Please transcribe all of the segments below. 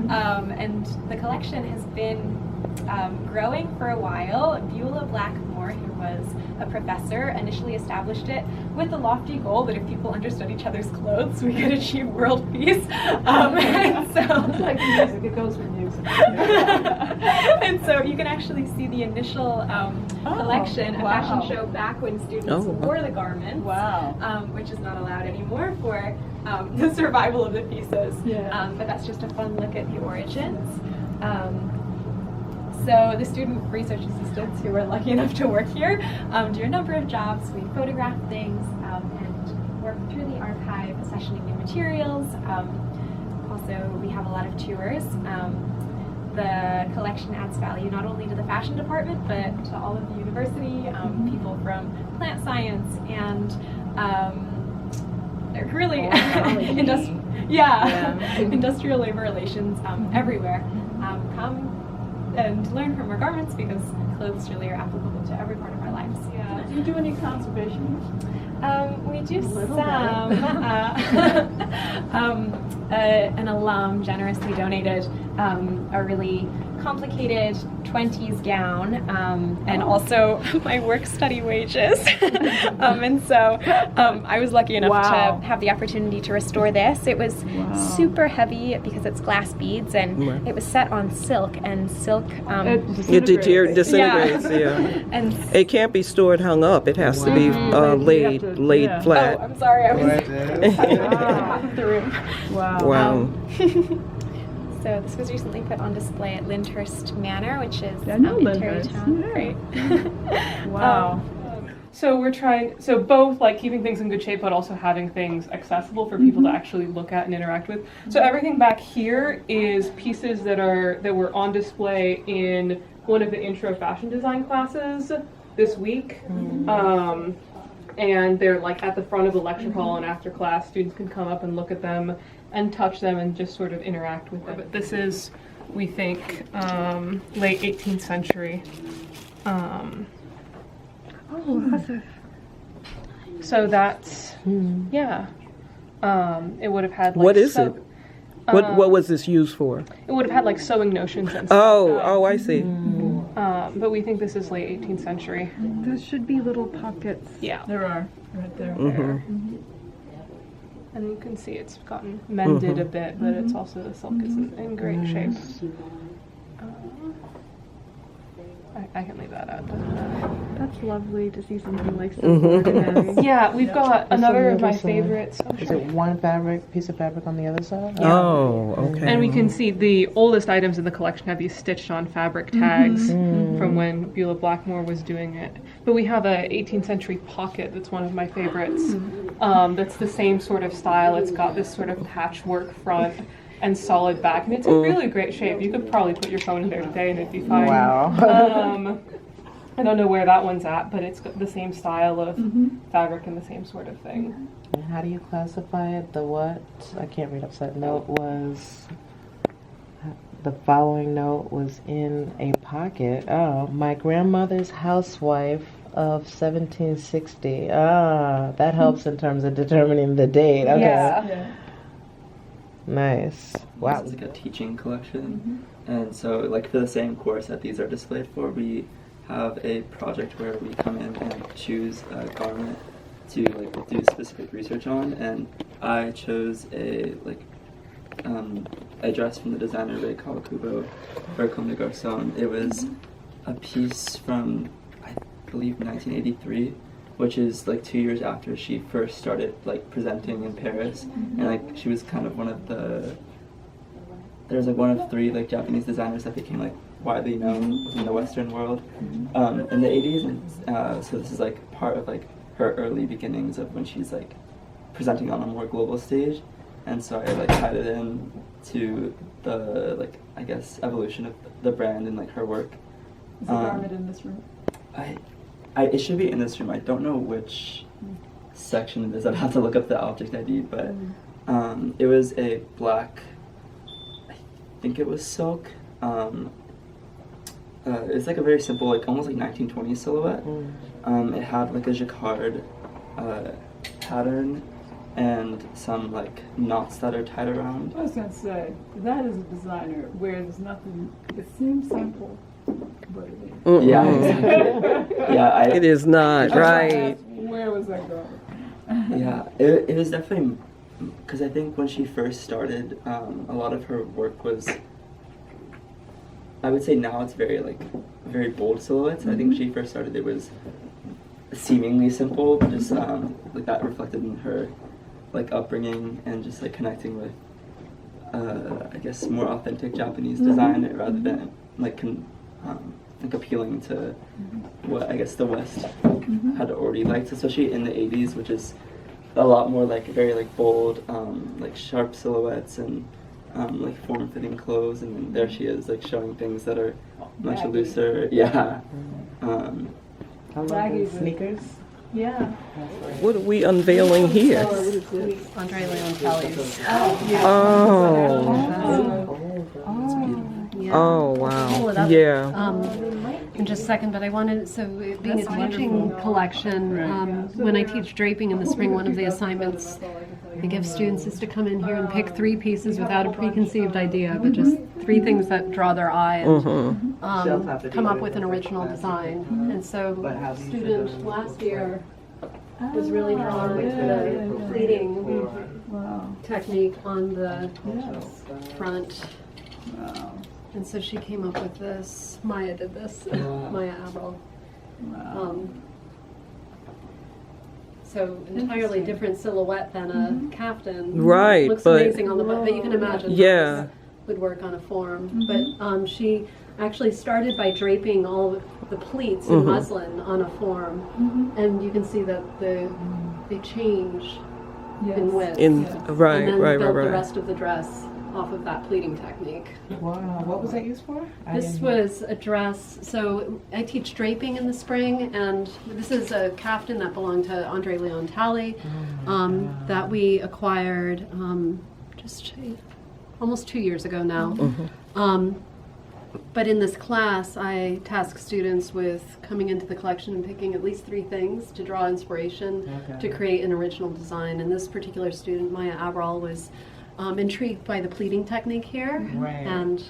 And the collection has been growing for a while. Beulah Blackmore, who was a professor, initially established it with the lofty goal that if people understood each other's clothes, we could achieve world peace. And so, it's like music, it goes with music. and so you can actually see the initial collection, a fashion show back when students wore the garments, which is not allowed anymore for the survival of the pieces. But that's just a fun look at the origins. So the student research assistants who were lucky enough to work here do a number of jobs. We photograph things and work through the archive, accessioning new materials. Also, we have a lot of tours. The collection adds value not only to the fashion department, but to all of the university, people from plant science and really industrial labor relations everywhere. Come and learn from our garments because clothes really are applicable to every part of our lives. Do you do any conservation? We do some. An alum generously donated a really complicated 20s gown and also my work-study wages. And so I was lucky enough to have the opportunity to restore this. It was super heavy because it's glass beads and it was set on silk, and silk it disintegrates. And it can't be stored hung up. It has to be laid flat. Oh, I'm sorry. I was half of the room. Wow. So this was recently put on display at Lyndhurst Manor, which is in Terrytown. Right. Wow. So we're trying, so both like keeping things in good shape, but also having things accessible for people to actually look at and interact with. So everything back here is pieces that were on display in one of the intro fashion design classes this week. And they're like at the front of the lecture hall, and after class, students can come up and look at them and touch them and just sort of interact with them. But this is, we think, late 18th century. So that's, it would have had like... What is it? What was this used for? It would have had like sewing notions and stuff. Oh, I see. But we think this is late 18th century. There should be little pockets. Yeah. There are, right there. And you can see it's gotten mended a bit, but it's also, the silk is in great shape. I can leave that out. That's lovely to see something like so ordinary. Yeah, we've got another of my favorites. Is it one piece of fabric on the other side? Oh, okay. And we can see the oldest items in the collection have these stitched on fabric tags from when Beulah Blackmore was doing it. But we have a 18th century pocket that's one of my favorites. That's the same sort of style. It's got this sort of patchwork front and solid back, and it's in really great shape. You could probably put your phone in there today and it'd be fine. Wow. I don't know where that one's at, but it's got the same style of fabric and the same sort of thing. And how do you classify it? The what? I can't read upside. Note was, the following note was in a pocket. Oh, my grandmother's housewife of 1760. That helps in terms of determining the date. Okay. Yeah. Nice. Wow. This is like a teaching collection, and so like for the same course that these are displayed for, we have a project where we come in and choose a garment to like do specific research on, and I chose a dress from the designer Ray Kawakubo for Comme des Garçons. It was a piece from, I believe, 1983, which is like 2 years after she first started like presenting in Paris, and like she was kind of one of one of three like Japanese designers that became like widely known in the Western world in the 80s, and so this is like part of like her early beginnings of when she's like presenting on a more global stage, and so I like tied it in to the like I guess evolution of the brand and like her work. Is the garment in this room? It should be in this room. I don't know which section it is. I'd have to look up the object ID, but it was a black, I think it was silk. It's like a very simple, like almost like 1920s silhouette. It had like a jacquard pattern, and some like knots that are tied around. I was going to say, that is a designer where there's nothing, it seems simple, but it is. Mm-mm. Yeah, exactly. Yeah, It is not, right. Where was I going? Yeah, it was definitely, because I think when she first started, a lot of her work was, I would say now it's very bold silhouettes. I think she first started, it was seemingly simple, but just like that reflected in her like upbringing and just like connecting with, I guess, more authentic Japanese design rather than like appealing to what I guess the West had already liked, especially in the 80s, which is a lot more like very like bold, like sharp silhouettes and like form-fitting clothes, and then there she is like showing things that are much Baggy. looser. Yeah. I love Baggy the sneakers. Yeah. What are we unveiling here? Andre Leontali's. Yeah. Oh, Pull wow. it up. Yeah. In just a second, but I wanted, so being a teaching collection, when I teach draping in the spring, one of the assignments I give students is to come in here and pick 3 pieces without a preconceived idea, but just 3 things that draw their eye and come up with an original design. And so a student last year was really drawn with the pleating technique on the front. Wow. And so she came up with this. Maya did this. Maya Avril. Wow. So entirely different silhouette than a caftan. Right, Looks but- amazing on the butt, but you can imagine how Yeah. this would work on a form. But she actually started by draping all the pleats in muslin on a form, and you can see that they change in width. In right, and then right, built right, the right. rest of the dress off of that pleating technique. Wow, what was that used for? This was a dress, so I teach draping in the spring, and this is a caftan that belonged to Andre Leontali that we acquired just almost 2 years ago now. But in this class, I task students with coming into the collection and picking at least 3 things to draw inspiration to create an original design. And this particular student, Maya Avril, was intrigued by the pleating technique here, and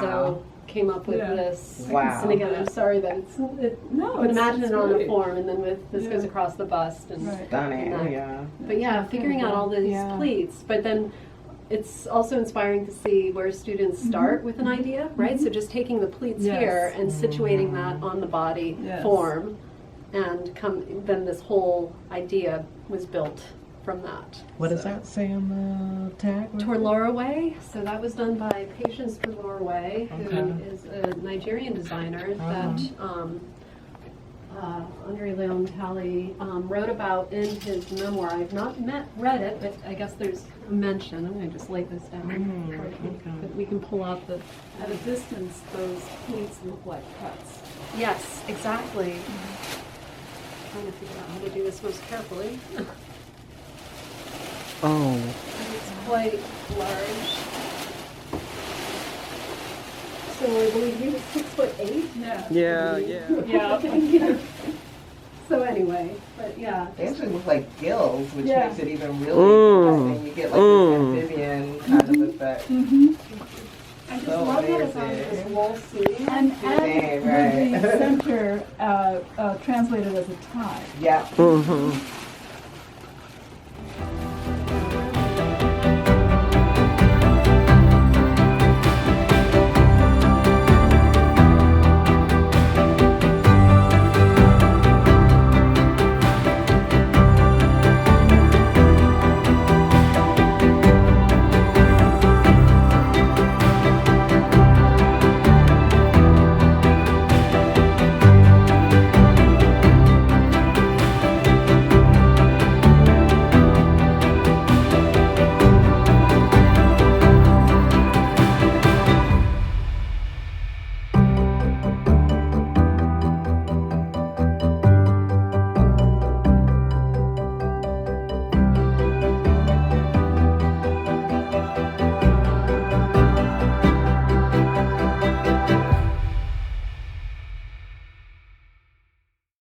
so came up with this. Wow. And again, I'm sorry that but imagine it on a great. form, and then this goes across the bust. And Stunning, and yeah. But yeah, figuring out all these pleats, but then it's also inspiring to see where students start with an idea, right? So just taking the pleats here and situating that on the body form, and then this whole idea was built from that. What does that say on the tag? Torloraway, so that was done by Patience Torloraway, who is a Nigerian designer that Andre Leontali wrote about in his memoir. I've not read it, but I guess there's a mention. I'm going to just lay this down. But we can pull out the... At a distance, those pleats look like cuts. Yes, exactly. Trying to figure out how to do this most carefully. Oh. It's quite large. So I believe he was 6'8". Yeah. Yeah. So anyway, but yeah. They actually look like gills, which Yeah. makes it even really interesting. You get like this amphibian kind of effect. I just So love that it's on amazing. this wall seam. And Right. the center translated as a tie. Yeah.